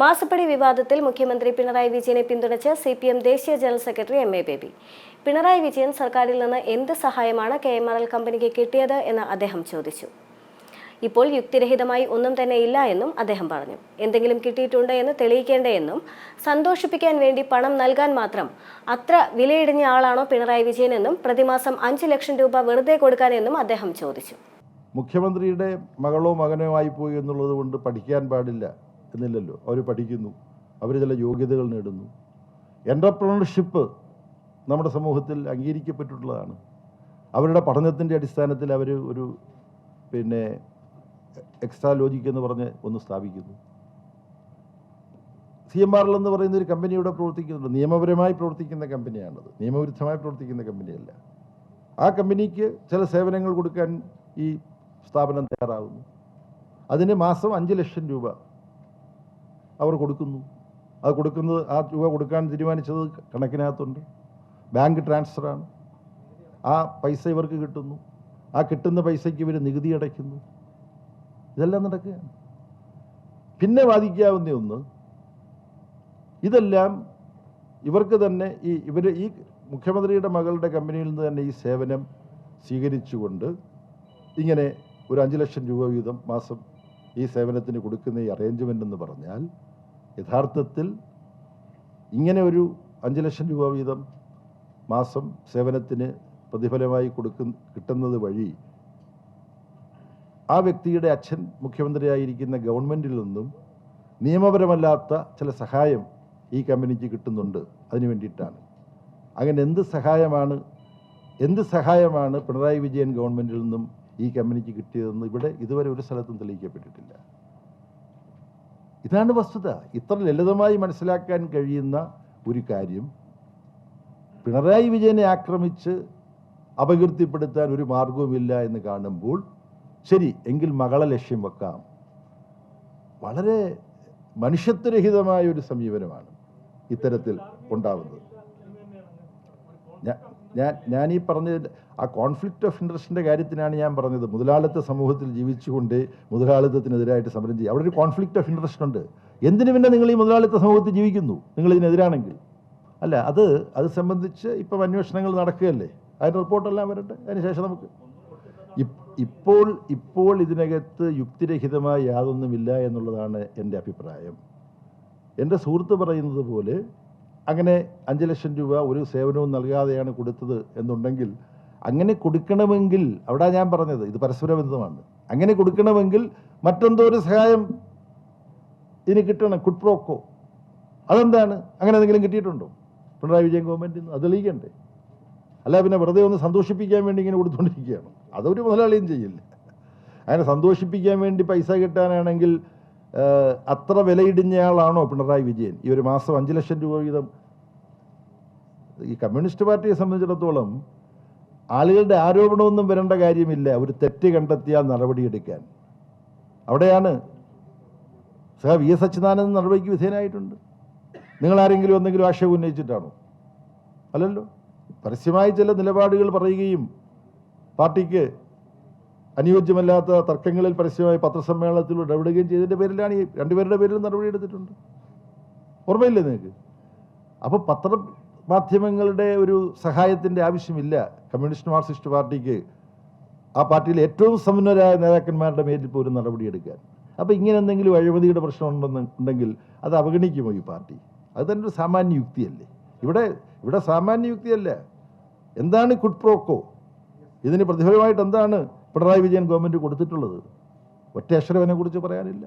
മാസപ്പടി വിവാദത്തിൽ മുഖ്യമന്ത്രി പിണറായി വിജയനെ പിന്തുണച്ച് CPM ദേശീയ general secretary MA baby. Pinarayi Vijayan സർക്കാരിൽ നിന്ന് എന്ത് സഹായമാണ് KMRL കമ്പനിക്ക് കിട്ടിയത് എന്ന് അദ്ദേഹം ചോദിച്ചു. ഇപ്പോൾ യുക്തിരഹിതമായി ഒന്നും തന്നെ ഇല്ല എന്നും അദ്ദേഹം പറഞ്ഞു. എന്തെങ്കിലും കിട്ടിയിട്ടുണ്ട് എന്ന് തെളിയിക്കേണ്ടേ എന്നും സന്തോഷിപ്പിക്കാൻ വേണ്ടി പണം നൽകാൻ മാത്രം അത്ര വിലയിടിഞ്ഞ ആളാണോ പിണറായി വിജയൻ എന്നും പ്രതിമാസം 5 ലക്ഷം രൂപ വെറുതെ കൊടുക്കാൻ എന്നും അദ്ദേഹം ചോദിച്ചു. മുഖ്യമന്ത്രിയുടെ മകളോ മകനോ ആയി പോയി എന്നുള്ളത് കൊണ്ട് പഠിക്കാൻ പാടില്ല എന്നില്ലല്ലോ. അവർ പഠിക്കുന്നു, അവർ ചില യോഗ്യതകൾ നേടുന്നു. എൻ്റർപ്രണർഷിപ്പ് നമ്മുടെ സമൂഹത്തിൽ അംഗീകരിക്കപ്പെട്ടിട്ടുള്ളതാണ്. അവരുടെ പഠനത്തിൻ്റെ അടിസ്ഥാനത്തിൽ അവർ ഒരു എക്സ്ട്രാ ലോജിക് എന്ന് പറഞ്ഞ് ഒന്ന് സ്ഥാപിക്കുന്നു. CMRL എന്ന് പറയുന്ന ഒരു കമ്പനി ഇവിടെ പ്രവർത്തിക്കുന്നുണ്ട്. നിയമപരമായി പ്രവർത്തിക്കുന്ന കമ്പനിയാണത്, നിയമവിരുദ്ധമായി പ്രവർത്തിക്കുന്ന കമ്പനിയല്ല. ആ കമ്പനിക്ക് ചില സേവനങ്ങൾ കൊടുക്കാൻ ഈ സ്ഥാപനം തയ്യാറാവുന്നു. അതിന് മാസം 5 ലക്ഷം രൂപ അവർ കൊടുക്കുന്നു. അത് കൊടുക്കുന്നത്, ആ രൂപ കൊടുക്കാൻ തീരുമാനിച്ചത് കണക്കിനകത്തുണ്ട്. ബാങ്ക് ട്രാൻസ്ഫറാണ്. ആ പൈസ ഇവർക്ക് കിട്ടുന്നു. ആ കിട്ടുന്ന പൈസയ്ക്ക് ഇവർ നികുതി അടയ്ക്കുന്നു. ഇതെല്ലാം നടക്കുകയാണ്. പിന്നെ വാദിക്കാവുന്ന ഒന്ന്, ഇതെല്ലാം ഇവർക്ക് തന്നെ ഈ മുഖ്യമന്ത്രിയുടെ മകളുടെ കമ്പനിയിൽ നിന്ന് തന്നെ ഈ സേവനം സ്വീകരിച്ചുകൊണ്ട് ഇങ്ങനെ ഒരു 5 ലക്ഷം രൂപ വീതം മാസം ഈ സേവനത്തിന് കൊടുക്കുന്ന ഈ അറേഞ്ച്മെൻ്റ് എന്ന് പറഞ്ഞാൽ, യഥാർത്ഥത്തിൽ ഇങ്ങനെ ഒരു 5 ലക്ഷം രൂപ വീതം മാസം സേവനത്തിന് പ്രതിഫലമായി കിട്ടുന്നത് വഴി ആ വ്യക്തിയുടെ അച്ഛൻ മുഖ്യമന്ത്രിയായിരിക്കുന്ന ഗവൺമെൻറ്റിൽ നിന്നും നിയമപരമല്ലാത്ത ചില സഹായം ഈ കമ്പനിക്ക് കിട്ടുന്നുണ്ട്. അതിന് വേണ്ടിയിട്ടാണ്. അങ്ങനെ എന്ത് സഹായമാണ് പിണറായി വിജയൻ ഗവൺമെൻറ്റിൽ നിന്നും ഈ കമ്പനിക്ക് കിട്ടിയതെന്ന് ഇവിടെ ഇതുവരെ ഒരു സ്ഥലത്തും തെളിയിക്കപ്പെട്ടിട്ടില്ല. ഇതാണ് വസ്തുത. ഇത്ര ലളിതമായി മനസ്സിലാക്കാൻ കഴിയുന്ന ഒരു കാര്യം പിണറായി വിജയനെ ആക്രമിച്ച് അപകീർത്തിപ്പെടുത്താൻ ഒരു മാർഗവുമില്ല എന്ന് കാണുമ്പോൾ, ശരി എങ്കിൽ മകളെ ലക്ഷ്യം വെക്കാം. വളരെ മനുഷ്യത്വരഹിതമായ ഒരു ഇത്തരത്തിൽ ഉണ്ടാവുന്നത്. ഞാൻ ഈ പറഞ്ഞത് ആ കോൺഫ്ലിക്റ്റ് ഓഫ് ഇൻട്രസ്റ്റിൻ്റെ കാര്യത്തിനാണ് ഞാൻ പറഞ്ഞത്. മുതലാളിത്ത സമൂഹത്തിൽ ജീവിച്ചുകൊണ്ട് മുതലാളിത്തത്തിനെതിരായിട്ട് സമരം ചെയ്യുക, അവിടെ ഒരു കോൺഫ്ലിക്റ്റ് ഓഫ് ഇൻട്രസ്റ്റ് ഉണ്ട്. എന്തിനു പിന്നെ നിങ്ങൾ ഈ മുതലാളിത്ത സമൂഹത്തിൽ ജീവിക്കുന്നു? നിങ്ങൾ ഇതിനെതിരാണെങ്കിൽ അല്ല, അത് സംബന്ധിച്ച് ഇപ്പം അന്വേഷണങ്ങൾ നടക്കുകയല്ലേ. അതിൻ്റെ റിപ്പോർട്ടെല്ലാം വരട്ടെ. അതിനുശേഷം നമുക്ക് ഇപ്പോൾ ഇതിനകത്ത് യുക്തിരഹിതമായ യാതൊന്നുമില്ല എന്നുള്ളതാണ് എൻ്റെ അഭിപ്രായം. എൻ്റെ സുഹൃത്ത് പറയുന്നത് പോലെ അങ്ങനെ 5 ലക്ഷം രൂപ ഒരു സേവനവും നൽകാതെയാണ് കൊടുത്തത് എന്നുണ്ടെങ്കിൽ, അങ്ങനെ കൊടുക്കണമെങ്കിൽ, അവിടെ ഞാൻ പറഞ്ഞത് ഇത് പരസ്പരബന്ധമാണ്. അങ്ങനെ കൊടുക്കണമെങ്കിൽ മറ്റെന്തോ ഒരു സഹായം ഇതിന് കിട്ടണം, കുഡ് പ്രോക്കോ. അതെന്താണ്? അങ്ങനെ എന്തെങ്കിലും കിട്ടിയിട്ടുണ്ടോ പിണറായി വിജയൻ ഗവൺമെൻറ്റിൽ നിന്ന്? അത് തെളിയിക്കണ്ടേ? അല്ല പിന്നെ വെറുതെ ഒന്ന് സന്തോഷിപ്പിക്കാൻ വേണ്ടി ഇങ്ങനെ കൊടുത്തുകൊണ്ടിരിക്കുകയാണ്. അതൊരു മുതലാളിയും ചെയ്യില്ല. അങ്ങനെ സന്തോഷിപ്പിക്കാൻ വേണ്ടി പൈസ കിട്ടാനാണെങ്കിൽ അത്ര വിലയിടിഞ്ഞയാളാണോ പിണറായി വിജയൻ? ഈ ഒരു മാസം 5 ലക്ഷം രൂപ വീതം ഈ കമ്മ്യൂണിസ്റ്റ് പാർട്ടിയെ സംബന്ധിച്ചിടത്തോളം ആളുകളുടെ ആരോപണമൊന്നും വരേണ്ട കാര്യമില്ല. ഒരു തെറ്റ് കണ്ടെത്തിയാൽ നടപടിയെടുക്കാൻ. അവിടെയാണ് VS അച്യുതാനന്ദൻ നടപടിക്ക് വിധേയനായിട്ടുണ്ട്. നിങ്ങളാരെങ്കിലും എന്തെങ്കിലും ആക്ഷേപം ഉന്നയിച്ചിട്ടാണോ? അല്ലല്ലോ. പരസ്യമായി ചില നിലപാടുകൾ പറയുകയും പാർട്ടിക്ക് അനുയോജ്യമല്ലാത്ത തർക്കങ്ങളിൽ പരസ്യമായി പത്രസമ്മേളനത്തിൽ ഇടപെടുകയും ചെയ്തതിൻ്റെ പേരിലാണ് ഈ 2 പേരുടെ പേരിൽ നടപടി എടുത്തിട്ടുണ്ട്. ഓർമ്മയില്ലേ നിങ്ങൾക്ക്? അപ്പോൾ പത്രമാധ്യമങ്ങളുടെ ഒരു സഹായത്തിൻ്റെ ആവശ്യമില്ല കമ്മ്യൂണിസ്റ്റ് മാർക്സിസ്റ്റ് പാർട്ടിക്ക് ആ പാർട്ടിയിലെ ഏറ്റവും സമ്പന്നരായ നേതാക്കന്മാരുടെ മേലിൽ പോലും നടപടിയെടുക്കാൻ. അപ്പോൾ ഇങ്ങനെ എന്തെങ്കിലും അഴിമതിയുടെ പ്രശ്നം ഉണ്ടെങ്കിൽ അത് അവഗണിക്കുമോ ഈ പാർട്ടി? അത് തന്നെ ഒരു സാമാന്യ യുക്തിയല്ലേ? ഇവിടെ സാമാന്യ യുക്തിയല്ല. എന്താണ് കുഡ് പ്രോക്കോ? ഇതിന് പ്രതിഫലമായിട്ട് എന്താണ് പിണറായി വിജയൻ ഗവൺമെൻറ് കൊടുത്തിട്ടുള്ളത്? ഒറ്റ അക്ഷരം അതിനെക്കുറിച്ച് പറയാനില്ല.